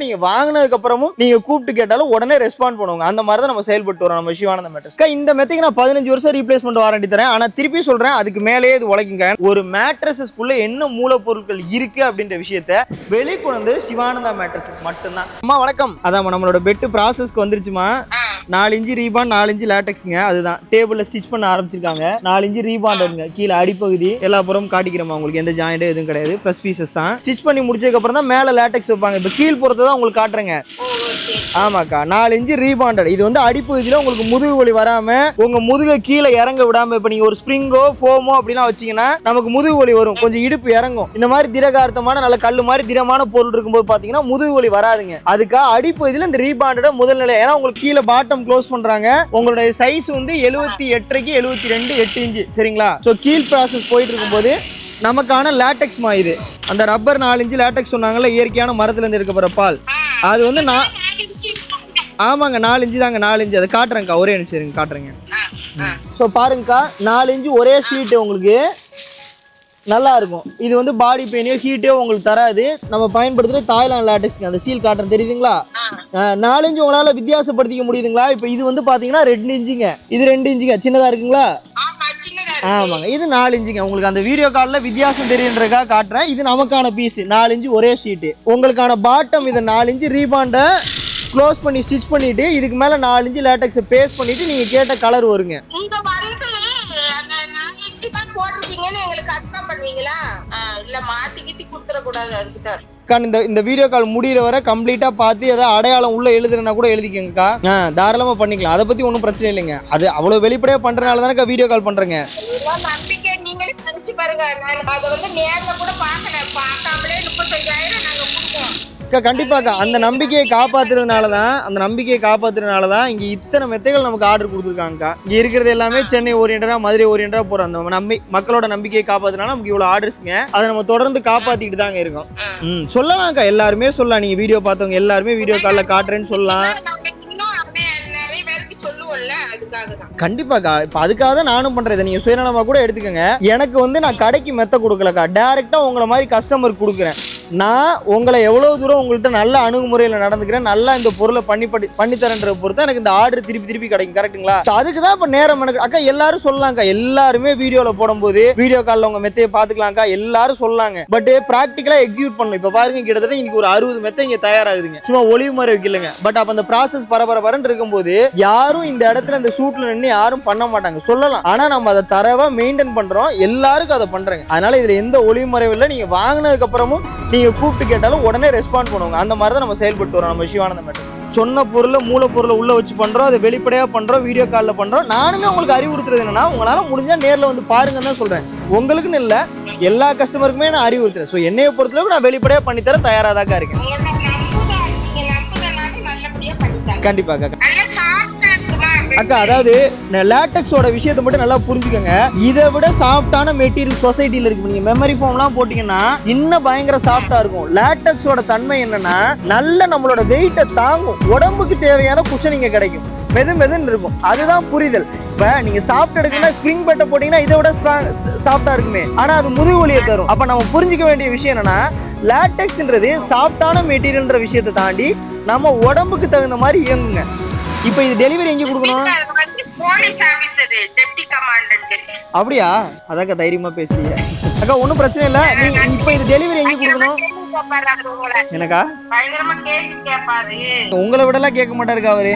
நீங்க வாங்கினதுக்கு அப்புறமும் நீங்க கூப்பிட்டு கேட்டாலும் உடனே ரெஸ்பாண்ட் பண்ணுவாங்க. அந்த மாதிரி தான் நம்ம செயல்பட்டு வரோம் நம்ம சிவானந்த மேட்ரஸ். இந்த மெத்தைக்கு நான் 15 வருஷம் ரீப்ளேஸ்மெண்ட் வாரண்டி தரேன். ஆனா திருப்பி சொல்றேன், அதுக்கு மேலேயே இது உழைக்குங்க. ஒரு மேட்ரஸஸ்க்குள்ள என்ன மூலப்பொருட்கள் இருக்கு அப்படின்ற விஷயத்த வெளிக்கொண்டு சிவானந்தா மேட்ரஸஸ் மட்டும்தான். அம்மா வணக்கம். அதான் நம்மளோட பெட் ப்ராசஸ்க்கு வந்துருச்சுமா. 4 இன்ச்சு ரீபாண்ட் 4 இன்ச்சு லேட்டெக்ஸ்ங்க. அதுதான் டேபிள்ல ஸ்டிச் பண்ண ஆரம்பிச்சிருக்காங்க. 4 இன்ச்சு ரீபாண்ட் கீழே அடிப்பகுதி எல்லா புறம் காட்டிக்கிறோமா, உங்களுக்கு எந்த ஜாயிண்ட் எதுவும் கிடையாது. ப்ளஸ் பீசஸ் தான். ஸ்டிச் பண்ணி முடிச்சதுக்கு அப்புறம் தான் மேல லேட்டெக்ஸ் வைப்பாங்க. இப்போ கீழ் புறத்தை தான் உங்களுக்கு காட்டுறேங்க. ஆமாக்கா, 4 இன்ச்சு ரீபாண்டட். இது வந்து அடிப்பகுதியில் உங்களுக்கு முதுகு வலி வராம உங்க முதுகை கீழே இறங்க விடாம, இப்போ நீங்க ஒரு ஸ்ப்ரிங்கோ ஃபோமோ அப்படிலாம் வச்சீங்கன்னா நமக்கு முதுகு வலி வரும், கொஞ்சம் இடுப்பு இறங்கும். இந்த மாதிரி திரகார்த்தமான நல்ல கல்லு மாதிரி திடமான பொருள் இருக்கும்போது பாத்தீங்கன்னா முதுகு வலி வராதுங்க. அதுக்காக அடிப்பகுதியில் இந்த ரீபாண்டட முதல் நிலை. ஏன்னா உங்களுக்கு கீழே பாட்டம் க்ளோஸ் பண்றாங்க. உங்களுடைய சைஸ் வந்து 78க்கு 72 8 இன்ச்சு சரிங்களா. ஸோ கீழ் ப்ராசஸ் போயிட்டு இருக்கும்போது நமக்கான லேட்டெக்ஸ் இது அந்த ரப்பர் 4 இன்ச்சு லேட்டெக்ஸ் சொன்னாங்கல்ல, இயற்கையான மரத்துல இருந்து எடுக்கப்படுற பால். அது வந்து நான் ஆமாங்க 4 இன்ச்சு தாங்க. 4 இன்ச்சு அதை காட்டுறேங்க்கா, ஒரே நிமிஷம் காட்டுறேங்க. ஸோ பாருங்கக்கா, 4 இன்ச்சு ஒரே ஷீட்டு உங்களுக்கு நல்லா இருக்கும். இது வந்து பாடி பெயினையோ ஹீட்டையோ உங்களுக்கு தராது. நம்ம பயன்படுத்துறது தாய்லாந்து லேட்டெக்ஸ்ங்க. அந்த சீல் காட்டுறேன் தெரியுதுங்களா. 4 இன்ச்சு உங்களால வித்தியாசப்படுத்திக்க முடியுதுங்களா. இப்போ இது வந்து பாத்தீங்கன்னா 2 இன்ச்சுங்க, இது 2 இன்ச்சுங்க. சின்னதா இருக்குங்களா. ஆமாங்க, இது 4 இன்ச்சுங்க. உங்களுக்கு அந்த வீடியோ காலில் வித்தியாசம் தெரியுன்றக்கா காட்டுறேன். இது நமக்கான பீஸ் 4 இன்ச்சு ஒரே ஷீட்டு. உங்களுக்கான பாட்டம் இதை 4 இன்ச்சு ரீபாண்டை க்ளோஸ் பண்ணி ஸ்டிச் பண்ணிட்டு இதுக்கு மேல 4 இன்ச்சு லேட்டெக்ஸை பேஸ்ட் பண்ணிட்டு நீங்க கேட்ட கலர் வருங்க. இந்த வீடியோ கால் முடிகிற வரை கம்ப்ளீட்டா பார்த்து ஏதாவது அடையாளம் உள்ள எழுதுறனா கூட எழுதிக்கங்கக்கா. தாராளமா பண்ணிக்கலாம், அதை பத்தி ஒன்றும் பிரச்சனை இல்லைங்க. அது அவ்வளவு வெளிப்படையா பண்றதுனால தானே வீடியோ கால் பண்றேங்க. கண்டிப்பாக்கா அந்த நம்பிக்கையை காப்பாத்துறதுனால தான் இங்க இத்தனை மெத்தைகள் நமக்கு ஆர்டர் கொடுத்துருக்காங்கக்கா. இங்க இருக்கிறது எல்லாமே சென்னை ஓரியன்டா மதுரை ஓரியன்டா போறோம். அந்த மக்களோட நம்பிக்கையை காப்பாத்துனால நமக்கு இவ்வளவு ஆர்டர்ஸ்ங்க. அதை நம்ம தொடர்ந்து காப்பாத்திட்டு தாங்க இருக்கோம். சொல்லலாம்க்கா, எல்லாருமே சொல்லலாம். நீங்க வீடியோ பார்த்தவங்க எல்லாருமே வீடியோ கால்ல காட்டுறேன்னு சொல்லலாம். கண்டிப்பாக்கா, இப்ப அதுக்காக தான் நானும் பண்றேன். நீங்க சுயநலமா கூட எடுத்துக்கங்க. எனக்கு வந்து நான் கடைக்கு மெத்த கொடுக்கலக்கா, டைரக்டா உங்களை மாதிரி கஸ்டமருக்கு கொடுக்குறேன். நான் உங்களை எவ்வளவு தூரம் உங்கள்கிட்ட நல்ல அணுகுமுறையில் நடந்துக்கிறேன், நல்லா இந்த பொருளை பண்ணித்தரன்ற பொறுத்து எனக்கு இந்த ஆர்டர் திருப்பி கிடைக்கும். கரெக்டுங்களா. அதுக்கு தான் இப்போ நேரம் எனக்கு அக்கா எல்லாரும் சொல்லலாம்க்கா. எல்லாருமே வீடியோவில் போடும்போது வீடியோ காலில் உங்க மெத்தையை பார்த்துக்கலாம்க்கா எல்லாரும் சொல்லாங்க. பட் ப்ராக்டிக்கலாக எக்ஸிக்யூட் பண்ணணும். இப்போ பாருங்க, கிட்டத்தட்ட இன்னைக்கு ஒரு 60 மெத்தை இங்கே தயாராகுதுங்க. சும்மா ஒளிவு மாதிரி வைக்கலங்க. பட் அப்போ அந்த ப்ராசஸ் பரபரன்னு இருக்கும்போது யாரும் இந்த இடத்துல இந்த சூட்ல நின்று யாரும் பண்ண மாட்டாங்க, சொல்லலாம். ஆனா நம்ம அதை தரவா மெயின்டைன் பண்றோம், எல்லாருக்கும் அதை பண்றாங்க. அதனால இதுல எந்த ஒளிவு மறைவு இல்லை. நீங்க வாங்கினதுக்கு அப்புறமும் நீங்க கூப்பிட்டு கேட்டாலும் உடனே ரெஸ்பாண்ட் பண்ணுவாங்க. அந்த மாதிரி தான் நம்ம செயல்பட்டு வரோம் நம்ம சிவானந்த மேட்ரஸ். சொன்ன பொருளை மூலப்பொருளை உள்ள வச்சு பண்றோம், அதை வெளிப்படையா பண்றோம், வீடியோ காலில் பண்றோம். நானுமே உங்களுக்கு அறிவுறுத்துறது என்னன்னா, உங்களால முடிஞ்சா நேரில் வந்து பாருங்கன்னு தான் சொல்றேன். உங்களுக்குன்னு இல்லை, எல்லா கஸ்டமருக்குமே நான் அறிவுறுத்துறேன். ஸோ என்னைய பொறுத்தளவுக்கு நான் வெளிப்படையா பண்ணித்தர தயாராக இருக்கேன். கண்டிப்பா அக்கா, அதாவது லேட்டெக்ஸோட விஷயத்தை மட்டும் நல்லா புரிஞ்சுக்கோங்க. இதை விட சாஃப்டான மெட்டீரியல் சொசைட்டில இருக்கு. நீங்க மெமரி ஃபோம்லாம் போட்டீங்கன்னா இன்னும் பயங்கர சாஃப்டா இருக்கும். லேட்டெக்ஸோட தன்மை என்னன்னா, நல்ல நம்மளோட வெயிட்டை தாங்கும், உடம்புக்கு தேவையான குஷனிங்க கிடைக்கும், மெதுன்னு இருக்கும். அதுதான் புரிதல். இப்ப நீங்க சாஃப்ட் எடுக்கணும்னா ஸ்ப்ரிங் பெட்டை போட்டீங்கன்னா இதை விட சாஃப்டா இருக்குமே, ஆனா அது முதுகு வலியை தரும். அப்ப நம்ம புரிஞ்சுக்க வேண்டிய விஷயம் என்னன்னா, லேட்டெக்ஸ்ன்றது சாஃப்டான மெட்டீரியல்ன்ற விஷயத்தை தாண்டி நம்ம உடம்புக்கு தகுந்த மாதிரி இயங்குங்க. இப்போ இது டெலிவரி எங்க கொடுக்கணும்? அப்படியா? அதாக்கா தைரியமா பேசுறீங்க அக்கா, ஒன்றும் பிரச்சனை இல்லை. நீங்க இப்போ இது டெலிவரி எங்க கொடுக்கணும்? எனக்கா உங்களை விடலாம் கேட்க மாட்டாருக்கா அவரு.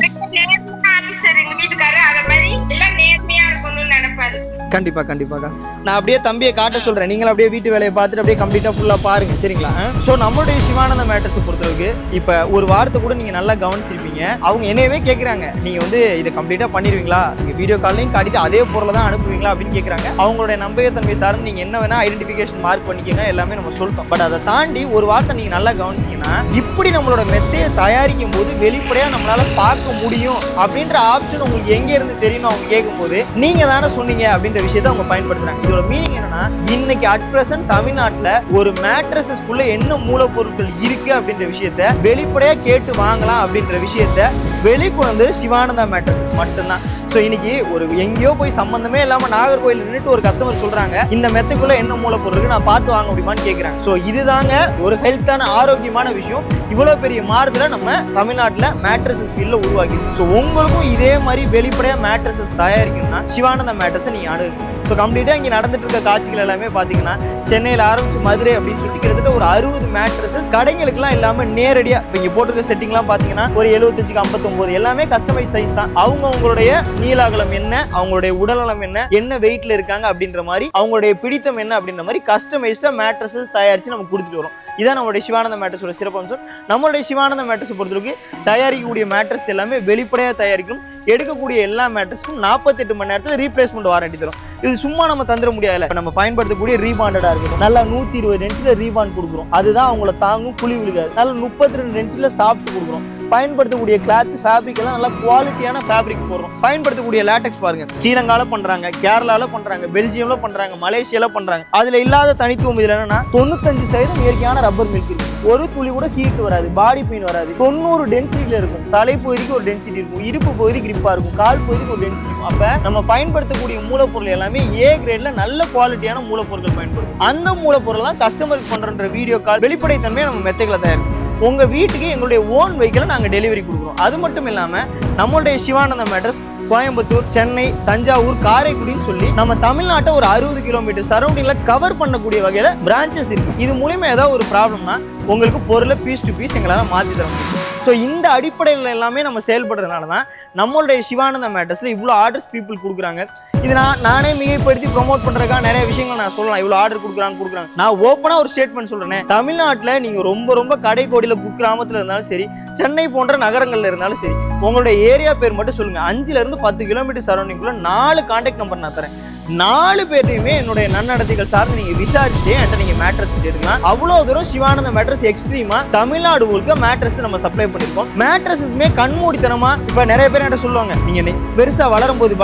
கண்டிப்பாக்கா நான் அப்படியே தம்பியை காட்ட சொல்றேன். நீங்களும் அப்படியே வீட்டு வேலையை பார்த்துட்டு அப்படியே கம்ப்ளீட்டா ஃபுல்லா பாருங்க சரிங்களா. ஸோ நம்மளுடைய சிவானந்த மேட்ரஸை பொறுத்தளவுக்கு இப்போ ஒரு வாரத்தை கூட நீங்க நல்லா கவனிச்சிருப்பீங்க. அவங்க என்னையவே கேட்குறாங்க, நீங்க வந்து இதை கம்ப்ளீட்டா பண்ணிடுவீங்களா, நீங்க வீடியோ காலையும் காட்டிட்டு அதே பொருளை தான் அனுப்புவீங்களா அப்படின்னு கேட்குறாங்க. அவங்களுடைய நம்பகத்தன்மை சார்ந்து நீங்க என்ன வேணா ஐடென்டிஃபிகேஷன் மார்க் பண்ணிக்கங்க, எல்லாமே நம்ம சொல்லிட்டோம். பட் அதை தாண்டி ஒரு வார்த்தை நீங்க நல்லா கவனிச்சீங்கன்னா, இப்படி நம்மளோட மெத்தையை தயாரிக்கும் போது வெளிப்படையா நம்மளால பார்க்க முடியும் அப்படின்ற ஆப்ஷன் உங்களுக்கு எங்க இருந்து தெரியும் அவங்க கேட்கும்போது நீங்க தானே சொன்னீங்க அப்படின்ற விஷயத்தை அவங்க பயன்படுத்துறாங்க. இதோட மீனிங் என்னன்னா, இன்னைக்கு அட் பிரசன்ட் தமிழ்நாட்டுல ஒரு மேட்ரஸஸ்க்குள்ள என்ன மூலப்பொருட்கள் இருக்கு அப்படின்ற விஷயத்த வெளிப்படையா கேட்டு வாங்கலாம் அப்படின்ற விஷயத்த வெளிக்கொண்டு சிவானந்தா மேட்ரஸஸ் மட்டும்தான். ஸோ இன்னைக்கு ஒரு எங்கேயோ போய் சம்பந்தமே இல்லாம நாகர்கோயில் நின்றுட்டு ஒரு கஸ்டமர் சொல்றாங்க இந்த மெத்தைக்குள்ள என்ன மூலப்பொருள் இருக்கு நான் பார்த்து வாங்க முடியுமான்னு கேட்குறேன். ஸோ இதுதாங்க ஒரு ஹெல்த்தான ஆரோக்கியமான விஷயம். இவ்வளவு பெரிய மாறுதலை நம்ம தமிழ்நாட்டில் மேட்ரஸஸ் ஃபீல்ட்ல உருவாக்கி. ஸோ உங்களுக்கும் இதே மாதிரி வெளிப்படையா மேட்ரஸஸ் தயாரிக்கணும்னா சிவானந்தா மேட்ரஸை நீங்க அணுகுங்க. ஸோ கம்ப்ளீட்டாக இங்கே நடந்துட்டு இருக்க காட்சிகள் எல்லாமே பார்த்தீங்கன்னா சென்னையில் ஆரம்பிச்சு மதுரை அப்படின்னு சொல்லிட்டு கிட்டத்தட்ட ஒரு 60 மேட்ரஸஸ் கடைகளுக்குலாம் இல்லாமல் நேரடியாக இப்போ இங்கே போட்டிருக்க செட்டிங்லாம் பார்த்தீங்கன்னா ஒரு 75க்கு 59 எல்லாமே கஸ்டமைஸ் சைஸ் தான். அவங்களுடைய நீளாகலம் என்ன, அவங்களுடைய உடல்நலம் என்ன வெயிட்ல இருக்காங்க அப்படின்ற மாதிரி அவங்களுடைய பிடித்தம் என்ன அப்படின்ற மாதிரி கஸ்டமைஸ்டாக மேட்ரஸஸ் தயாரித்து நம்ம கொடுத்துட்டு வரோம். இதான் நம்மளுடைய சிவானந்தா மேட்ரஸோட சிறப்பம்சம். நம்மளுடைய சிவானந்தா மேட்ரஸை பொறுத்தவரைக்கும் தயாரிக்கக்கூடிய மேட்ரஸ் எல்லாமே வெளிப்படையாக தயாரிக்கும். எடுக்கக்கூடிய எல்லா மேட்ரஸ்க்கும் 48 மணி நேரத்தில் ரீப்ளேஸ்மெண்ட் வாரண்டி தரும். இது சும்மா நம்ம தந்துட முடியாதுல்ல. இப்போ நம்ம பயன்படுத்தக்கூடிய ரீபாண்டடா இருக்கட்டும், நல்லா 120 டென்சில ரீபாண்ட் கொடுக்குறோம். அதுதான் அவங்கள தாங்கும், குழி விழுகாது. நல்லா 32 டென்சில சாஃப்ட் கொடுக்குறோம். பயன்படுத்தக்கூடிய கிளாத் ஃபேப்ரிக் எல்லாம் நல்லா குவாலிட்டியான ஃபேப்ரிக் போடுறோம். பயன்படுத்தக்கூடிய லேட்டெக்ஸ் பாருங்க, ஸ்ரீலங்கால பண்றாங்க, கேரளால பண்றாங்க, பெல்ஜியம்ல பண்றாங்க, மலேசியால பண்றாங்க. அதுல இல்லாத தனித்துவம் இதுல என்னன்னா 95% இயற்கையான ரப்பர் மில்க் இருக்கு. ஒரு துளி கூட ஹீட் வராது, பாடி பெயின் வராது. 90 டென்சிட்டில இருக்கும். தலைப்பகுதிக்கு ஒரு டென்சிட்டி இருக்கும், இடுப்பு பகுதி கிரிப்பா இருக்கும், கால் பகுதிக்கு ஒரு டென்சிட்டி இருக்கும். அப்ப நம்ம பயன்படுத்தக்கூடிய மூலப்பொருள் எல்லாமே ஏ கிரேட்ல நல்ல குவாலிட்டியான மூலப்பொருட்கள் பயன்படுத்தும். அந்த மூலப்பொருள் தான் கஸ்டமருக்கு பண்ற வீடியோ கால் வெளிப்படைத்தன்மையை நம்ம மெத்தைகளை தயாரிக்கும். உங்க வீட்டுக்கு எங்களுடைய ஓன் வெஹிக்கிளை நாங்க டெலிவரி கொடுக்குறோம். அது மட்டும் இல்லாம நம்மளுடைய சிவானந்தா மேட்ரஸ் கோயம்புத்தூர், சென்னை, தஞ்சாவூர், காரைக்குடின்னு சொல்லி நம்ம தமிழ்நாட்டை ஒரு 60 கிலோமீட்டர் சரௌண்டிங்ல கவர் பண்ணக்கூடிய வகையில பிரான்ச்சஸ் இருக்கு. இது மூலியமா ஏதாவது ஒரு ப்ராப்ளம்னா உங்களுக்கு பொருளை பீஸ் டு பீஸ் எங்களால் மாற்றி தர முடியும். ஸோ இந்த அடிப்படையில் எல்லாமே நம்ம செயல்படுறதுனால தான் நம்மளுடைய சிவானந்தா மேட்டர்ஸில் இவ்வளோ ஆர்டர்ஸ் பீப்புள் கொடுக்குறாங்க. இது நானே மிகைப்படுத்தி ப்ரொமோட் பண்ணுறதுக்காக நிறைய விஷயங்கள் நான் சொல்லலாம். இவ்வளோ ஆர்டர் கொடுக்குறாங்க. நான் ஓப்பனாக ஒரு ஸ்டேட்மெண்ட் சொல்கிறேன். தமிழ்நாட்டில் நீங்கள் ரொம்ப கடை கோடியில் குக்கிராமத்தில் இருந்தாலும் சரி, சென்னை போன்ற நகரங்களில் இருந்தாலும் சரி, உங்களுடைய ஏரியா பேர் மட்டும் சொல்லுங்கள். 5லேருந்து 10 கிலோமீட்டர் சரௌண்டிங்குள்ள 4 கான்டாக்ட் நம்பர் நான் தரேன். 4 பேர்டையுமே என்னுடைய நன்னடத்தைகள் சார்ந்து நீங்க விசாரிச்சுட்டு என்கிட்ட நீங்க மேட்ரஸ் எடுக்கலாம். அவ்வளவு தூரம் சிவானந்தா மேட்ரஸ் எக்ஸ்ட்ரீமா தமிழ்நாடு முழுக்க மேட்ரஸ் நம்ம சப்ளை பண்ணிருக்கோம். மேட்ரஸுமே கண்மூடித்தனமா இப்ப நிறைய பேர் என்கிட்ட சொல்லுவாங்க, நீங்க பெருசா வளரும் போது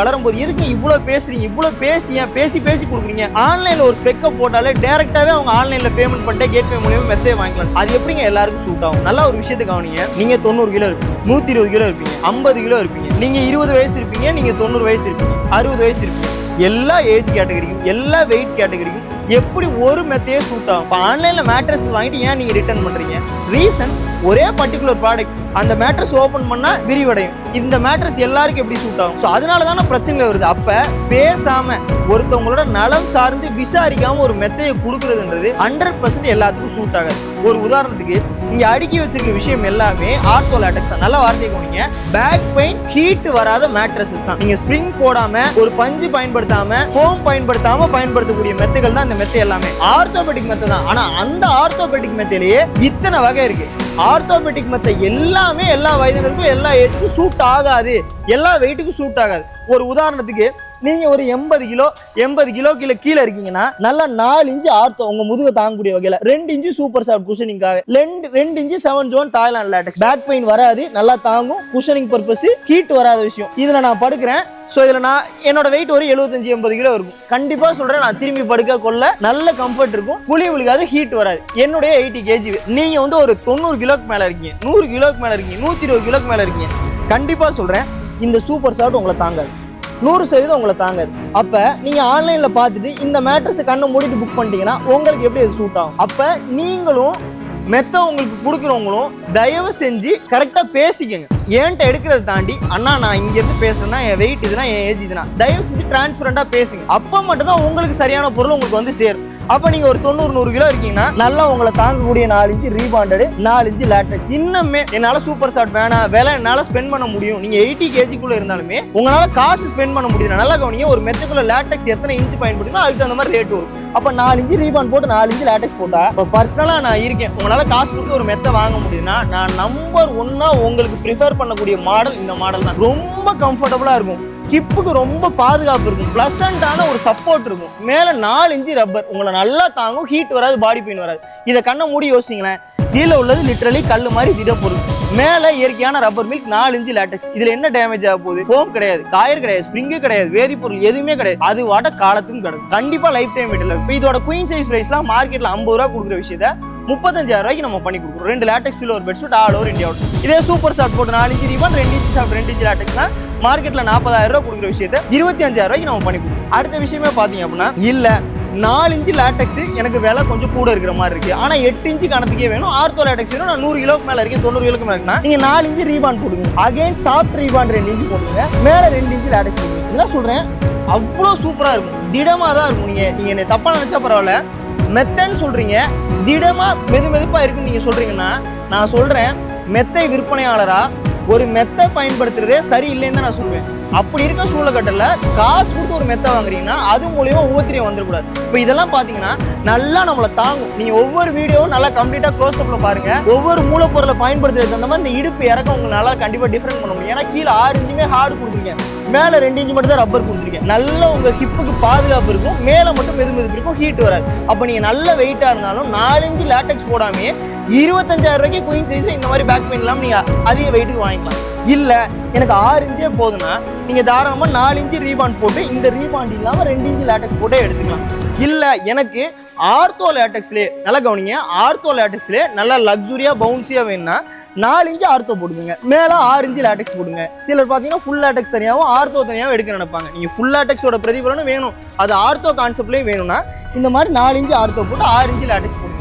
எதுக்கு இவ்வளவு பேசுறீங்க, இவ்வளவு பேசி கொடுக்குறீங்க. ஆன்லைன்ல ஒரு ஸ்பெக்கை போட்டாலே டைரக்டாவே அவங்க ஆன்லைன்ல பேமெண்ட் பண்ணிட்டு கேட்வே மூலியமா மெசேஜ் வாங்கிக்கலாம். அது எப்படிங்க எல்லாருக்கும் சூட் ஆகும்? நல்லா ஒரு விஷயத்தை கவனிங்க. நீங்க 90 கிலோ இருப்பீங்க, 120 கிலோ இருப்பீங்க, 50 கிலோ இருப்பீங்க, நீங்க 20 வயசு இருப்பீங்க, நீங்க 90 வயசு இருப்பீங்க, 60 வயசு இருப்பீங்க. எல்லா ஏஜ் கேட்டகரிக்கும், எல்லா வெயிட் கேட்டகரிக்கும் எப்படி ஒரு மெத்தையே சூட் ஆகும். இப்போ ஆன்லைனில் மேட்ரஸ் வாங்கிட்டு ஏன் நீங்கள் ரிட்டர்ன் பண்ணுறீங்க? ரீசன் ஒரே பர்டிகுலர் ப்ராடக்ட். அந்த மேட்ரஸ் ஓப்பன் பண்ணால் விரிவடையும். இந்த மேட்ரஸ் எல்லாருக்கும் எப்படி சூட் ஆகும்? ஸோ அதனால தானே பிரச்சனைகள் வருது. அப்போ பேசாமல் ஒருத்தவங்களோட நலம் சார்ந்து விசாரிக்காமல் ஒரு மெத்தையை கொடுக்குறதுன்றது 100% எல்லாத்துக்கும் சூட் ஆகாது. ஒரு உதாரணத்துக்கு இங்க அடுக்கி வச்சிருக்க விஷயம் எல்லாமே ஆர்த்தோ லேட்டக்ஸ் தான். நல்ல வார்த்தை போனீங்க. பேக் பெயின், ஹீட் வராத மேட்ரஸஸ் தான். நீங்க ஸ்ப்ரிங் போடாம, ஒரு பஞ்சு பயன்படுத்தாம, ஃபோம் பயன்படுத்தக்கூடிய மெத்தைகள் தான் இந்த மெத்தை எல்லாமே. ஆர்த்தோபெடிக் மெத்தை தான். ஆனா அந்த ஆர்த்தோபெடிக் மெத்தையிலேயே இத்தனை வகை இருக்கு. ஆர்த்தோபெடிக் மெத்தை எல்லாமே எல்லா வயதினருக்கும், எல்லா ஏஜுக்கும் சூட் ஆகாது, எல்லா வெயிட்டுக்கும் சூட் ஆகாது. ஒரு உதாரணத்துக்கு நீங்க ஒரு 80 கிலோ கீழே இருக்கீங்கன்னா நல்லா 4 இன்ச்சு ஆர்த்தோ உங்க முதுக தாங்கக்கூடிய வகையில, 2 இன்ச்சு சூப்பர் சாஃப்ட் குஷனிங்காக, 2 inch 7 zone Thailand latex. Back pain வராது, நல்லா தாங்கும், குஷனிங் பர்பஸ், ஹீட் வராத விஷயம். இதுல நான் படுக்கிறேன். ஸோ இதில் நான் என்னோட வெயிட் ஒரு 75-80 கிலோ இருக்கும். கண்டிப்பாக சொல்கிறேன், நான் திரும்பி படுக்க கொள்ள நல்ல கம்ஃபர்ட் இருக்கும், குழி விழுகாது, ஹீட் வராது. என்னுடைய 80 kg, நீங்கள் வந்து ஒரு 90 கிலோக்கு மேலே இருக்கீங்க, 100 கிலோக்கு மேலே இருக்கீங்க, 120 கிலோக்கு மேலே இருக்கீங்க. கண்டிப்பாக சொல்கிறேன், இந்த சூப்பர் சாஃப்ட் உங்களை தாங்காது, 100% உங்களை தாங்காது. அப்போ நீங்கள் ஆன்லைனில் பார்த்துட்டு இந்த மேட்ரஸை கண்ணை மூடிட்டு புக் பண்ணிட்டீங்கன்னா உங்களுக்கு எப்படி அது சூட் ஆகும்? அப்போ நீங்களும் மெத்த உங்களுக்கு கொடுக்குறவங்களும் தயவு செஞ்சு கரெக்டாக பேசிக்கங்க. ஏன்ட்ட எடுக்கிறத தாண்டி, அண்ணா நான் இங்கேருந்து பேசுறேன்னா என் வெயிட் இதுனா, என் ஏஜ் இதுனா, தயவு செஞ்சு டிரான்ஸ்பரண்டாக பேசுங்க. அப்போ மட்டும் தான் உங்களுக்கு சரியான பொருள் உங்களுக்கு வந்து சேரும். அப்போ நீங்கள் ஒரு 90-100 கிலோ இருக்கீங்கன்னா நல்லா உங்களை தாங்கக்கூடிய 4 இன்ச்சு ரீபாண்டடு, 4 இன்ச்சு லேட்டக்ஸ். இன்னுமே என்னால் சூப்பர் சாஃப்ட் வேணாம், விலை என்னால் ஸ்பெண்ட் பண்ண முடியும், நீங்கள் 80 kg இருந்தாலுமே உங்களால் காசு ஸ்பெண்ட் பண்ண முடியும். நல்லா கவனிங்க, ஒரு மெத்துக்குள்ள லேட்டக்ஸ் எத்தனை இன்ச்சு பயன்படுத்தணும் அதுக்கு தகுந்த மாதிரி ரேட் வரும். அப்போ 4 இன்ச்சு ரீபாண்ட் போட்டு 4 இன்ச்சு லேட்டக்ஸ் போட்டா, இப்போ பர்சனலாக நான் இருக்கேன், உங்களால் காசு கொடுத்து ஒரு மெத்தை வாங்க முடியுதுன்னா நான் நம்பர் 1 உங்களுக்கு ப்ரிஃபர் பண்ணக்கூடிய மாடல் இந்த மாடல் தான். ரொம்ப கம்ஃபர்டபுளாக இருக்கும், ஹிப்புக்கு ரொம்ப பாதுகாப்பு இருக்கும், பிளசண்டான ஒரு சப்போர்ட் இருக்கும், மேலே 4 இன்ச்சு ரப்பர் உங்களை நல்லா தாங்கும், ஹீட் வராது, பாடி பெயின் வராது. இதை கண்ணை மூடி யோசிங்களேன். கீழே உள்ளது லிட்டரலி கல் மாதிரி திடப்பொருள், மேலே இயற்கையான ரப்பர் மில்க், 4 இன்ச்சு லேட்டக்ஸ். இதுல என்ன டேமேஜ் ஆக போகுது? ஃபோம் கிடையாது, காயர் கிடையாது, ஸ்ப்ரிங்கு கிடையாது, வேதிப்பொருள் எதுவுமே கிடையாது. அது வாட்ட காலத்துக்கும் கிடைக்கும், கண்டிப்பா லைஃப் டைம் வீட்டில். இப்போ இதோட குயின் சைஸ் பிரைஸ்லாம் மார்க்கெட்ல 50 ரூபா கொடுக்குற விஷயத்த 35,000 ரூபாய்க்கு நம்ம பண்ணி கொடுக்குறோம். 2 லேட்டக்ஸ் பில்லோ ஒரு பெட்ஷீட் ஆல் ஓவர் இந்தியா. இதே சூப்பர் சாஃப்ட் போட்டு 4 inch rebond, 2 inch soft, 2 inch லேட்டக்ஸ்னா மார்க்கெட்ல 40,000 ரூபாய் கொடுக்குற விஷயத்த 25,000 ரூபாய்க்கு நம்ம பண்ணி கொடுக்குறோம். அடுத்த விஷயமே பாத்தீங்க அப்படின்னா இல்ல 4 இன்ச்சு லேட்டக்ஸ் எனக்கு விலை கொஞ்சம் கூட இருக்கிற மாதிரி இருக்கு, ஆனா 8 இன்ச்சு கணத்துக்கே வேணும், ஆர்த்தோ லேட்டக்ஸ் வேணும், நான் 100 கிலோக்கு மேல இருக்கேன், 90 கிலோக்கு மேல இருக்குன்னா நீங்க 4 இன்ச்சு ரீபாண்ட் போடுங்க, அகைன் சாஃப்ட் ரீபாண்ட் 2 இன்ச்சு போடுங்க, மேல 2 இன்ச்சு லேட்டக்ஸ் போடுங்க. இதெல்லாம் சொல்றேன் அவ்வளோ சூப்பரா இருக்கும், திடமா தான் இருக்கும். நீங்க என்ன தப்பா நினைச்சா பரவாயில்ல, மெத்தன்னு சொல்றீங்க, திடமா மெதுப்பா இருக்குன்னு நீங்க சொல்றீங்கன்னா நான் சொல்றேன் மெத்தை விற்பனையாளரா ஒரு மெத்தை பயன்படுத்துறதே சரியில்லைன்னு தான் நான் சொல்லுவேன். அப்படி இருக்க சூழக்கட்டத்தில் காசு கொடுத்து ஒரு மெத்தை வாங்குறீங்கன்னா அது மூலியமா ஒவ்வொருத்தரையும் வந்துடக்கூடாது. இப்போ இதெல்லாம் பார்த்தீங்கன்னா நல்லா நம்மளை தாங்கும். நீங்க ஒவ்வொரு வீடியோவும் நல்லா கம்ப்ளீட்டா க்ளோஸ் அப்ல பாருங்க. ஒவ்வொரு மூலப்பொருளை பயன்படுத்துறது தகுந்த மாதிரி இந்த இடுப்பு இறக்கம் உங்களுக்கு நல்லா கண்டிப்பா டிஃபரெண்ட் பண்ண முடியும். ஏன்னா கீழே 6 இன்ச்சுமே ஹார்டு கொடுத்துருக்கேன், மேல 2 இன்ச்சு மட்டும் தான் ரப்பர் கொடுத்துருக்கேன். நல்ல உங்க ஹிப்புக்கு பாதுகாப்பு இருக்கும், மேல மட்டும் மெது இருக்கும், ஹீட் வராது. அப்ப நீங்க நல்ல வெயிட்டா இருந்தாலும் 4 இன்ச்சு லேட்டக்ஸ் போடாமே 25,000 ரூபாய்க்கு குயின் சைஸ்ல இந்த மாதிரி பேக் பெயின் இல்லாம நீங்க அதிக வெயிட்டுக்கு வாங்கிக்கலாம். இல்ல எனக்கு 6 இன்ச்சே போதுன்னா நீங்க தாராளமா 4 இன்ச்சு ரீபாண்ட் போட்டு இந்த ரீபாண்ட் இல்லாம 2 இன்ச்சு லேட்டக்ஸ் போட்டே எடுத்துக்கலாம். இல்ல எனக்கு ஆர்த்தோ லேட்டக்ஸ்லேயே நல்லா கவனிங்க, ஆர்த்தோ லேட்டக்ஸ்லேயே நல்லா லக்ஸுரியா பவுன்சியா வேணும்னா 4 இன்ச்சு ஆர்த்தோ போடுங்க, மேல 6 இன்ச்சு லேட்டக்ஸ் போடுங்க. சிலர் பார்த்தீங்கன்னா ஃபுல் லேட்டக்ஸ் தனியாகவும் ஆர்த்தோ தனியாகவும் எடுக்க நினைப்பாங்க. நீங்க ஃபுல் லேட்டக்ஸோட பிரதிபலனும் வேணும், அது ஆர்த்தோ கான்செப்ட்லேயும் வேணும்னா இந்த மாதிரி 4 இன்ச்சு ஆர்த்தோ போட்டு 6 இன்ச்சு லேட்டக்ஸ் போடுங்க.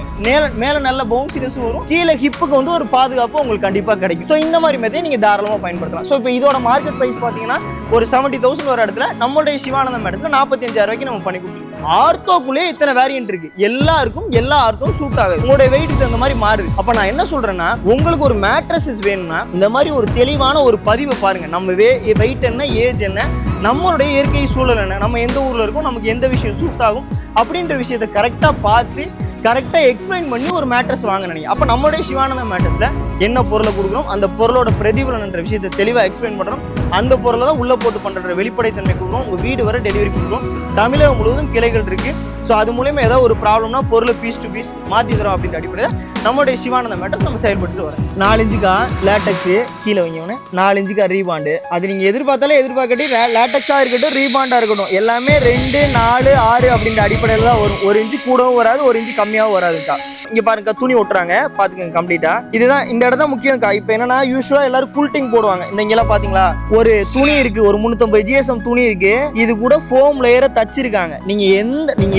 மேல நல்ல பவுன்சினஸ் வரும், கீழே ஹிப்புக்கு வந்து ஒரு பாதுகாப்பு உங்களுக்கு கண்டிப்பா கிடைக்கும். ஸோ இந்த மாதிரி மெத்தட் நீங்க தாராளமா பயன்படுத்தலாம். ஸோ இப்போ இதோட மார்க்கெட் பிரைஸ் பார்த்தீங்கன்னா ஒரு 70,000 வர இடத்துல நம்மளுடைய சிவானந்தம் மெட்டர்ஸ்ல 45,000 ரூபாய்க்கு நம்ம பண்ணி கொடுத்துருக்கோம். ஆர்த்தோக்குள்ளே இத்தனை வேரியன்ட் இருக்கு, எல்லாருக்கும் எல்லா ஆர்த்தோவும் சூட் ஆகுது, உங்களுடைய வெயிட்டுக்கு தகுந்த மாதிரி மாறுது. அப்ப நான் என்ன சொல்றேன்னா உங்களுக்கு ஒரு மேட்ரஸஸ் வேணும்னா இந்த மாதிரி ஒரு தெளிவான ஒரு பதிவை பாருங்க. நம்ம வெயிட் என்ன, ஏஜ் என்ன, நம்மளுடைய இயற்கை சூழல் என்ன, நம்ம எந்த ஊர்ல இருக்கோம், நமக்கு எந்த விஷயம் சூட் ஆகும் அப்படின்ற விஷயத்தை கரெக்டா பார்த்து கரெக்டா எக்ஸ்பிளைன் பண்ணி ஒரு மேட்ரஸ் வாங்க நினைங்க. அப்ப நம்மளுடைய சிவானந்த மேட்ரஸ்ல என்ன பொருளை கொடுக்குறோம், அந்த பொருளோட பிரதிபலன் என்ற விஷயத்தை தெளிவா எக்ஸ்பிளைன் பண்றோம், அந்த பொருளை தான் உள்ள போட்டு பண்ற வெளிப்படைத்தன்மை கொடுக்குறோம், உங்க வீடு வரை டெலிவரி கொடுக்குறோம். தமிழகம் முழுவதும் கிளைகள் இருக்கு. ஸோ அது மூலயமா ஏதாவது ஒரு ப்ராப்ளம்னா பொருளை பீஸ் டு பீஸ் மாற்றி தரோம் அப்படின்ற அடிப்படையில் நம்மளுடைய சிவானந்த மேட்டர்ஸ் நம்ம செயல்பட்டு வரோம். 4 இன்ச்சுக்கா லேட்டக்ஸு கீழே வைங்கன்னு 4 இன்ச்சுக்கா ரீபாண்டு, அது நீங்கள் எதிர்பார்க்கட்டி லேட்டக்ஸாக இருக்கட்டும் ரீபாண்டாக இருக்கட்டும் எல்லாமே 2, 4, 6 அப்படின்ற அடிப்படையில் தான் வரும். 1 இன்ச்சு கூடவும் வராது, 1 இன்ச்சு கம்மியாகவும் வராதுக்கா. இங்க பாருங்க துணி ஒட்டுறாங்க பாத்துக்கங்க கம்ப்ளீட்டா. இதுதான் இந்த இடம் தான் முக்கியம்க்கா. இப்போ என்னன்னா யூஸ்வலா எல்லாரும் குல்ட்டிங் போடுவாங்க. இந்த இங்கெல்லாம் பாத்தீங்களா ஒரு துணி இருக்கு, ஒரு 350 GSM துணி இருக்கு, இது கூட ஃபோம் லேயரை தச்சிருக்காங்க. நீங்க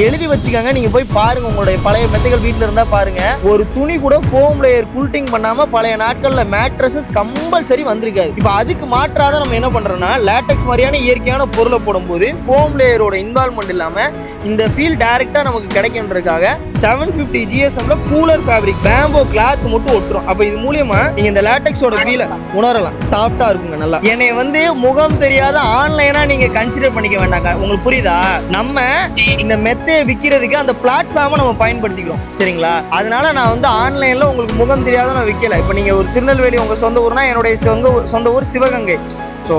எழுதி வச்சுக்காங்க, நீங்க போய் பாருங்க, உங்களுடைய பழைய மெத்தைகள் வீட்டுல இருந்தா பாருங்க. ஒரு துணி கூட ஃபோம் லேயர் குல்ட்டிங் பண்ணாம பழைய நாட்கள்ல மேட்ரஸஸ் கம்பல்சரி வந்திருக்காது. இப்போ அதுக்கு மாற்றாதான் நம்ம என்ன பண்றோம்னா லேட்டக்ஸ் மாதிரியான இயற்கையான பொருளை போடும்போது ஃபோம் லேயரோட இன்வால்வ்மெண்ட் இல்லாம இந்த ஃபீல் டைரக்டா நமக்கு கிடைக்கின்றதுக்காக 750 GSM கூலர் ஃபேப்ரிக் பேம்போ கிளாத் மட்டும் ஒட்டுறோம். அப்ப இது மூலமா நீங்க இந்த லேட்டக்ஸோட ஃபீலை உணரலாம், சாஃப்டா இருக்குங்க நல்லா. என்னை வந்து முகம் தெரியாத ஆன்லைனா நீங்க கன்சிடர் பண்ணிக்க வேண்டாங்க. உங்களுக்கு புரியுதா? நம்ம இந்த மெத்தையை விற்கிறதுக்கு அந்த பிளாட்ஃபார்மை நம்ம பயன்படுத்திக்கிறோம், சரிங்களா? அதனால நான் வந்து ஆன்லைன்ல உங்களுக்கு முகம் தெரியாத நான் விற்கல. இப்போ நீங்க ஒரு திருநெல்வேலி உங்க சொந்த ஊர்னா என்னுடைய சொந்த ஊர் சிவகங்கை. ஸோ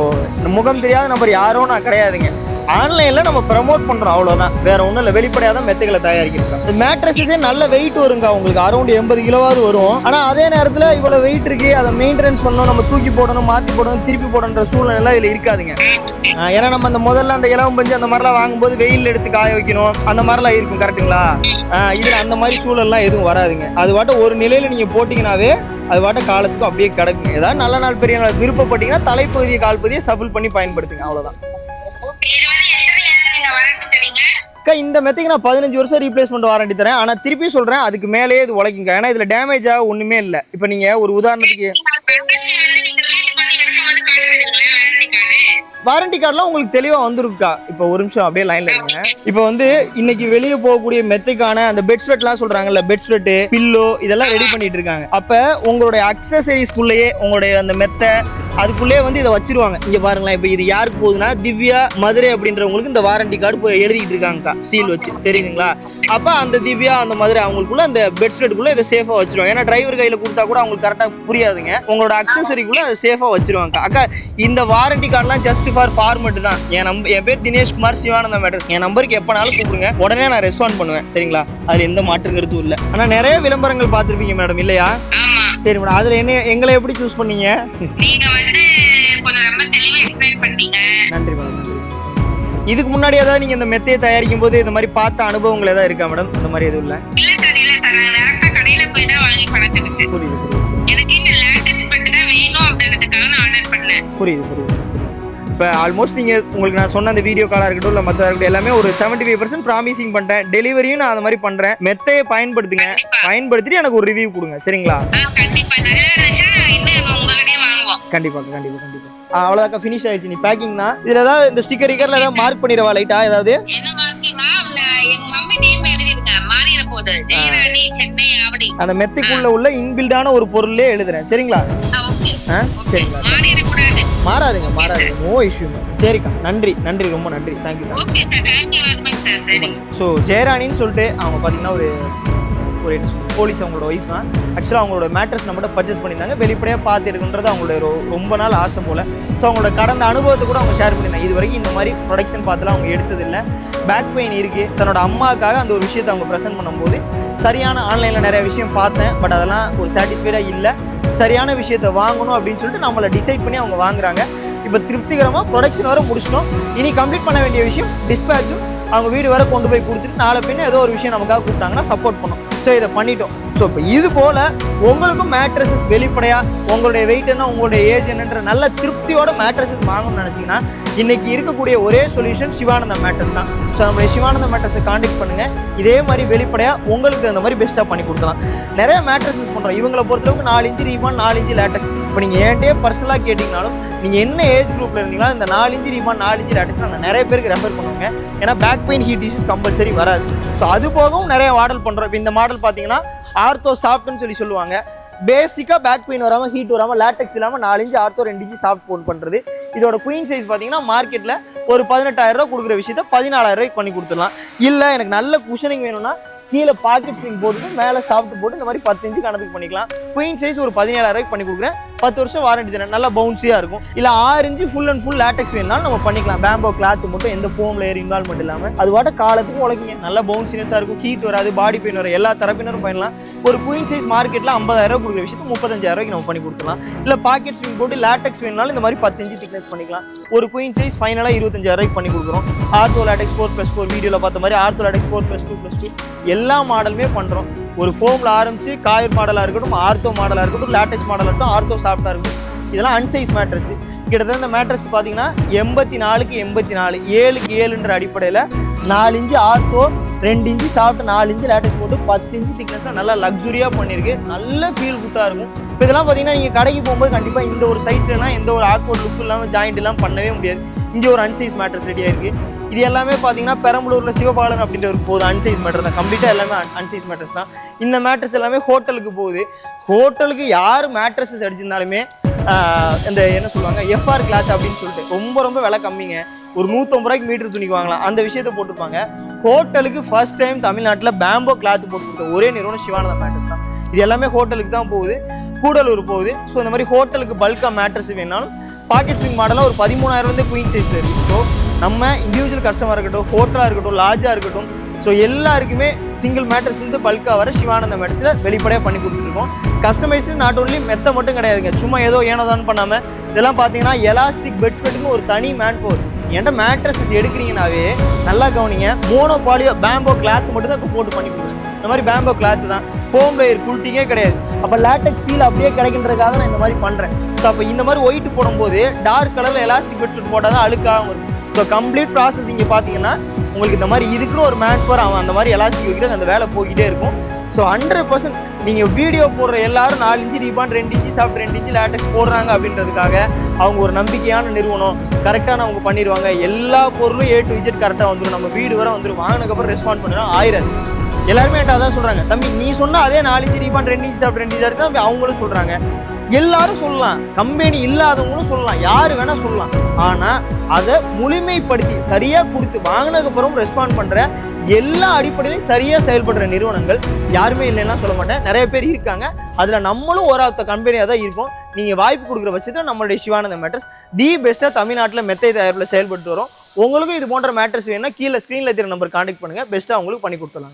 முகம் தெரியாத நபர் யாரும் நான் கிடையாதுங்க. ஆன்லைன்ல நம்ம ப்ரமோட் பண்றோம், அவ்வளவுதான், வேற ஒண்ணும் இல்ல. வெளிப்படையாதான் மெத்தைகளை தயாரிக்கிறோம். மேட்ரஸஸே நல்ல வெயிட் வருங்க, உங்களுக்கு அரௌண்ட் 80 கிலோவாவது வரும். ஆனா அதே நேரத்துல இவ்வளவு வெயிட் இருக்கு, அதை மெயின்டெனன்ஸ் பண்ணணும், நம்ம தூக்கி போடணும், மாத்தி போடணும், திருப்பி போடணுன்ற சூழ்நிலை எல்லாம் இதுல இருக்காதுங்க. ஏன்னா நம்ம அந்த முதல்ல அந்த இலவம் பஞ்சு அந்த மாதிரிலாம் வாங்கும்போது வெயில் எடுத்து காய வைக்கணும், அந்த மாதிரிலாம் இருக்கும், கரெக்டுங்களா? இதுல அந்த மாதிரி சூழல்லாம் எதுவும் வராதுங்க. அது வாட்ட ஒரு நிலையில நீங்க போட்டீங்கன்னாவே அது வாட்ட காலத்துக்கும் அப்படியே கிடக்குங்க. ஏதாவது நல்ல நாள் பெரிய நாள் விருப்பப்பட்டீங்கன்னா தலைப்பகுதியை கால்பகுதியை சஃபில் பண்ணி பயன்படுத்துங்க, அவ்வளவுதான். இந்த மெத்தைக்கு நான் 15 வருஷம் ரீப்ளேஸ்மெண்ட் வாரண்டி தரேன். ஆனா திருப்பி சொல்றேன் அதுக்கு மேலேயே இது உழைக்குங்க. ஏன்னா இதுல டேமேஜ் ஆக ஒண்ணுமே இல்லை. இப்ப நீங்க ஒரு உதாரணத்துக்கு வாரண்டி கார்டுலாம் உங்களுக்கு தெளிவா வந்துருக்கா. இப்போ ஒரு நிமிஷம் அப்படியே லைன்ல இருங்க. இப்போ வந்து இன்னைக்கு வெளியே போகக்கூடிய மெத்தைக்கான அந்த பெட் ஸ்வெட்லாம் சொல்றாங்கல்ல, பெட் ஸ்வெட், பில்லோ இதெல்லாம் ரெடி பண்ணிட்டு இருக்காங்க. அப்ப உங்களுடைய அக்சசரிஸ்குள்ளேயே உங்களுடைய அந்த மெத்தை அதுக்குள்ளேயே வந்து இதை வச்சிருவாங்க. இங்க பாருங்களேன், இப்போ இது யாருக்கு போகுதுன்னா திவ்யா மதுரை அப்படின்றவங்களுக்கு இந்த வாரண்டி கார்டு போய் எழுதிட்டு இருக்காங்க சீல் வச்சு, தெரியுதுங்களா? அப்ப அந்த திவ்யா அந்த மதுரை அவங்களுக்குள்ள அந்த பெட் ஸ்வெட்டுக்குள்ள இதை சேஃபா வச்சிருவாங்க. ஏன்னா டிரைவர் கையில கொடுத்தா கூட அவங்களுக்கு கரெக்டா புரியாதுங்க. உங்களோட அக்சசரிக்குள்ள அதை சேஃபா வச்சிருவாங்க. அக்கா இந்த வாரண்டி கார்டுலாம் ஜஸ்ட் ஃபார் ஃபார்மெட் தான். என் பேர் தினேஷ்குமார் சிவானந்தம் மேட்டர். என் நம்பருக்கு எப்பனாலும் கூப்பிடுங்க, உடனே நான் ரெஸ்பாண்ட் பண்ணுவேன், சரிங்களா? அதுல எந்த மாற்று கருத்தும் இல்லை. ஆனா நிறைய விளம்பரங்கள் பார்த்திருப்பீங்க மேடம், இல்லையா? சரி மேடம், அதுல என்ன எங்களை எப்படி சூஸ் பண்ணீங்க? நன்றி மேடம். இதுக்கு முன்னாடி ஏதாவது நீங்க இந்த மெத்தையை தயாரிக்கும் போது இந்த மாதிரி பார்த்த அனுபவங்கள் ஏதாவது இருக்கா மேடம்? இந்த மாதிரி எதுவும் இல்லை. புரியுது. இப்போ ஆல்மோஸ்ட் நீங்கள் உங்களுக்கு நான் சொன்ன அந்த வீடியோ காலாக இருக்கட்டும் இல்லை மற்றதாக இருக்கட்டும் எல்லாமே ஒரு 75% ப்ராமிசிங் பண்ணிட்டேன். டெலிவரியும் நான் அந்த மாதிரி பண்ணுறேன். மெத்தையை பயன்படுத்துங்க, பயன்படுத்திட்டு எனக்கு ஒரு ரிவ்யூ கொடுங்க. சரிங்களா? கண்டிப்பாக கண்டிப்பாக கண்டிப்பாக. அவ்வளோதாக்கா, ஃபினிஷ் ஆயிடுச்சு. நீ பேக்கிங் தான். இதில் ஏதாவது இந்த ஸ்டிக்கர் ரிக்கரில் ஏதாவது மார்க் பண்ணிடுவா லைட்டா ஏதாவது? அந்த மெத்தைக்குள்ள உள்ள இன்பில்டான ஒரு பொருளே எழுதுறேன். சரிங்களா? சரிங்களா, மாறாதுங்க மாறாதுங்க, நோ இஷ்யூ. சரிக்கா, நன்றி நன்றி, ரொம்ப நன்றி, தேங்க்யூ. ஸோ ஜெயராணின்னு சொல்லிட்டு அவங்க பார்த்தீங்கன்னா ஒரு போலீஸ், அவங்களோட ஒய்ஃப் தான். ஆக்சுவலாக அவங்களோட மேட்ரஸ் நம்மகிட்ட பர்ச்சேஸ் பண்ணியிருந்தாங்க. வெளிப்படையாக பார்த்து இருக்குன்றது அவங்களுடைய ரொம்ப நாள் ஆசை போல். ஸோ அவங்களோட கடந்த அனுபவத்தை கூட அவங்க ஷேர் பண்ணியிருந்தாங்க. இது வரைக்கும் இந்த மாதிரி ப்ரொடக்ஷன் பார்த்துலாம் அவங்க எடுத்ததில்லை. பேக் பெயின் இருக்குது. தன்னோட அம்மாவுக்காக அந்த ஒரு விஷயத்தை அவங்க ப்ரெசென்ட் பண்ணும்போது சரியான ஆன்லைனில் நிறைய விஷயம் பார்த்தேன். பட் அதெல்லாம் ஒரு சாட்டிஸ்ஃபைடாக இல்லை. சரியான விஷயத்தை வாங்கணும் அப்படின்னு சொல்லிட்டு நம்மளை டிசைட் பண்ணி அவங்க வாங்குறாங்க. இப்போ திருப்திகரமாக ப்ரொடக்ஷன் வர முடிச்சிட்டோம். இனி கம்ப்ளீட் பண்ண வேண்டிய விஷயம் டிஸ்பேச்சும். அவங்க வீடு வரை கொண்டு போய் கொடுத்துட்டு நாளை பின்ன ஏதோ ஒரு விஷயம் நமக்காக கொடுத்தாங்கன்னா சப்போர்ட் பண்ணோம். ஸோ இதை பண்ணிட்டோம். ஸோ இப்போ இது போல் உங்களுக்கும் மேட்ரஸஸ் வெளிப்படையாக உங்களுடைய வெயிட் என்ன, உங்களுடைய ஏஜ் என்னன்ற நல்ல திருப்தியோட மேட்ரஸஸ் வாங்கணும்னு நினச்சிங்கன்னா இன்றைக்கி இருக்கக்கூடிய ஒரே சொல்யூஷன் சிவானந்தா மேட்ரஸ் தான். ஸோ நம்மளுடைய சிவானந்தா மேட்ரஸை காண்டாக்ட் பண்ணுங்கள். இதே மாதிரி வெளிப்படையாக உங்களுக்கு அந்த மாதிரி பெஸ்ட்டாக பண்ணி கொடுக்கலாம். நிறைய மேட்ரஸஸ் பண்ணுறோம். இவங்களை பொறுத்தளவுக்கு 4 இன்ச்சு ரீபான், 4 இன்ச்சு லேட்டக்ஸ். இப்போ நீங்கள் என்கிட்டயே பர்சனலாக கேட்டிங்கனாலும் நீங்கள் என்ன ஏஜ் குரூப்பில் இருந்தீங்களோ இந்த 4 இன்ச்சு ரீபான், 4 இன்ச்சு லேட்டக்ஸ் நாங்கள் நிறைய பேருக்கு ரெஃபர் பண்ணுவோங்க. ஏன்னா back pain, heat issues compulsory வராது. ஸோ அது போகவும் நிறைய மாடல் பண்ணுறோம். இப்போ இந்த மாடல் பார்த்தீங்கன்னா ஆர்த்தோ சாஃப்ட்னு சொல்லுவாங்க. பேசிக்காக பேக் பெயின் வராமல், ஹீட் வராமல், லேட்டக்ஸ் இல்லாமல் 4 inch ortho 2 inch soft phone பண்ணுறது. இதோட குயின் சைஸ் பார்த்தீங்கன்னா மார்க்கெட்டில் ஒரு 18,000 ரூபா கொடுக்குற விஷயத்த 14,000 ரூபாய்க்கு பண்ணி கொடுத்துடலாம். இல்லை எனக்கு நல்ல குஷனிங் வேணும்னா கீழே பாக்கெட் ஸ்ப்ரிங் போட்டு மேலே சாஃப்ட் போட்டு இந்த மாதிரி 10 இன்ச்சு கணக்கு பண்ணிக்கலாம். குயின் சைஸ் ஒரு 17,000 ரூபாய்க்கு பண்ணி கொடுக்குறேன். 10 வருஷம் வாரண்டி தரேன். நல்லா பவுன்ஸியாக இருக்கும். இல்லை 6 inch full and full latex வேணும்னாலும் நம்ம பண்ணிக்கலாம். பேம்போ கிளாத் மட்டும் எந்த ஃபோம் லேயர் இன்வால்மெண்ட் இல்லாமல் அது வாட்ட காலத்துக்கு உழைக்குங்க. நல்லா பவுன்சினஸாக இருக்கும். ஹீட் வராது, பாடி பெயின் வரும். எல்லா தரப்பினரும் பண்ணலாம். ஒரு குயின் சைஸ் மார்க்கெட்டில் 50,000 ரூபா கொடுக்குற விஷயத்து 35,000 ரூபாய்க்கு நம்ம பண்ணி கொடுத்துலாம். இல்லை பாக்கெட் ஸ்ப்ரிங் போட்டு லேட்டக்ஸ் வேணும்னாலும் இந்த மாதிரி 10 இன்ச்சு திக்னஸ் பண்ணிக்கலாம். ஒரு குயின் சைஸ் ஃபைனலாக 25,000 ரூபாய்க்கு பண்ணி கொடுக்குறோம். ஆர்த்தோ லேட்டக்ஸ் 4+4 வீடியோவில் பார்த்த மாதிரி ஆர்த்தோ லேட்டக்ஸ் 4+2+2 எல்லா மாடலுமே பண்ணுறோம். ஒரு ஃபோமில் ஆரம்பிச்சு காயர் மாடலாக இருக்கட்டும், ஆர்த்தோ மாடலாக இருக்கட்டும், லேட்டக்ஸ் மாடலாக இருக்கட்டும், ஆர்த்தோ சாஃப்டாக இருக்கட்டும், இதெல்லாம் அன்சைஸ் மேட்ரஸ். கிட்டத்தட்ட இந்த மேட்ரஸ் பார்த்தீங்கன்னா 84க்கு 84, 7க்கு 7ன்ற அடிப்படையில் 4 inch ortho, 2 inch soft, 4 inch latex போட்டு 10 இன்ச்சு திக்னஸாக நல்லா லக்ஸுரியாக பண்ணியிருக்கு. நல்ல ஃபீல் குட்டாக இருக்கும். இப்போ இதெல்லாம் பார்த்தீங்கன்னா நீங்கள் கடைக்கு போகும்போது கண்டிப்பாக இந்த ஒரு சைஸ்லாம் எந்த ஒரு ஆக்வர்ட் லுக் இல்லாமல் ஜாயிண்ட் எல்லாம் பண்ணவே முடியாது. இங்கே ஒரு அன்சைஸ் மேட்ரஸ் ரெடியாக இருக்குது. இது எல்லாமே பார்த்தீங்கன்னா பெரம்பலூரில் சிவபாலன் அப்படின்ற ஒரு போகுது அன்சைஸ் மேட்ரஸ் தான். கம்ப்ளீட்டாக எல்லாமே அன்சைஸ் மேட்ரஸ் தான். இந்த மேட்ரஸ் எல்லாமே ஹோட்டலுக்கு போகுது. ஹோட்டலுக்கு யார் மேட்ரஸஸ் அடிச்சிருந்தாலுமே இந்த என்ன சொல்லுவாங்க எஃப்ஆர் கிளாத் அப்படின்னு சொல்லிட்டு ரொம்ப ரொம்ப விலை கம்மிங்க. ஒரு 150 ரூபாய்க்கு மீட்டர் துணிக்கு வாங்கலாம். அந்த விஷயத்தை போட்டுருப்பாங்க. ஹோட்டலுக்கு ஃபர்ஸ்ட் டைம் தமிழ்நாட்டில் பேம்போ கிளாத் போட்டு கொடுத்த ஒரே நிறுவனம் சிவானந்தா மேட்ரஸ் தான். இது எல்லாமே ஹோட்டலுக்கு தான் போகுது. கூடலூர் போகுது. ஸோ இந்த மாதிரி ஹோட்டலுக்கு பல்காக மேட்ரஸ் வேணாலும் பாக்கெட் ஸ்ப்ரிங் மாடலாக ஒரு 13,000 குயின் சைஸ் இருக்குது. ஸோ நம்ம இண்டிவிஜுவல் கஸ்டமராக இருக்கட்டும், ஹோட்டலாக இருக்கட்டும், லாட்ஜாக இருக்கட்டும், ஸோ எல்லாருக்குமே சிங்கிள் மேட்ரஸ்லேருந்து பல்காக வர சிவானந்தா மேட்ரஸில் வெளிப்படையாக பண்ணி கொடுத்துருக்கோம். கஸ்டமைஸ்டு நாட் ஓன்லி மெத்த மட்டும் கிடையாதுங்க. சும்மா ஏதோ ஏனோதான் பண்ணாமல் இதெல்லாம் பார்த்தீங்கன்னா எலாஸ்டிக் பெட்ஸ்பெட்டுக்கு ஒரு தனி மேன் பவர். என்கிட்ட மேட்ரஸஸ் எடுக்கிறீங்கன்னாவே நல்லா கவனிங்க. மோனோபாலியோ பேம்போ கிளாத் மட்டும் தான் இப்போ போட்டு பண்ணி கொடுக்குறேன். இந்த மாதிரி பேம்போ கிளாத் தான். ஃபோம் லேயர் குல்ட்டிங்கே கிடையாது. அப்போ லேட்டக்ஸ் ஃபீல் அப்படியே கிடைக்கின்றதுக்காக நான் இந்த மாதிரி பண்ணுறேன். ஸோ அப்போ இந்த மாதிரி ஒயிட் போடும்போது டார்க் கலரில் எலாஸ்டிக் பெட்ஸ்பெட் போட்டால் தான் அழுக்காகவும் இருக்கும். ஸோ கம்ப்ளீட் ப்ராசஸ் இங்கே பார்த்தீங்கன்னா உங்களுக்கு இந்த மாதிரி இதுக்குன்னு ஒரு மேன் பவர் அவன் அந்த மாதிரி எலாஸ்டிக் வைக்கிற அந்த வேலை போய்கிட்டே இருக்கும். ஸோ 100% நீங்கள் வீடியோ போடுற எல்லாரும் 4 inch rebond, 2 inch soft, 2 inch latex போடுறாங்க அப்படின்றதுக்காக அவங்க ஒரு நம்பிக்கையான நிறுவனம், கரெக்டான அவங்க பண்ணிடுவாங்க. எல்லா பொருளும் A to Z கரெக்டாக வந்துடும். நம்ம வீடு வரை வந்துடும். வாங்கினதுக்கப்புறம் ரெஸ்பாண்ட் பண்ணிடும். ஆயிரம் எல்லாருமே என்கிட்ட அதான் சொல்கிறாங்க. தம்பி நீ சொன்னால் அதே 4 inch rebond, 2 inch soft, 2 inch தான் அவங்களும் சொல்கிறாங்க. எல்லாரும் சொல்லலாம். கம்பெனி இல்லாதவங்களும் சொல்லலாம். யார் வேணால் சொல்லலாம். ஆனால் அதை முழுமைப்படுத்தி சரியாக கொடுத்து வாங்கினதுக்கப்புறம் ரெஸ்பாண்ட் பண்ணுற எல்லா அடிப்படையிலையும் சரியாக செயல்படுற நிறுவனங்கள் யாருமே இல்லைன்னா சொல்ல மாட்டேன். நிறைய பேர் இருக்காங்க. அதில் நம்மளும் ஒரு ஆஃப் த கம்பெனியாக தான் இருக்கும். நீங்கள் வாய்ப்பு கொடுக்குற பட்சத்தில் நம்மளுடைய சிவானந்தா மேட்ரஸ் தி பெஸ்ட்டாக தமிழ்நாட்டில் மெத்தை தயாரிப்பில் செயல்பட்டு வரும். உங்களுக்கும் இது போன்ற மேட்ரஸ் வேணும்னா கீழே ஸ்க்ரீனில் இருக்கிற நம்பர் கான்டாக்ட் பண்ணுங்கள். பெஸ்ட்டாக உங்களுக்கு பண்ணி கொடுத்துடலாம்.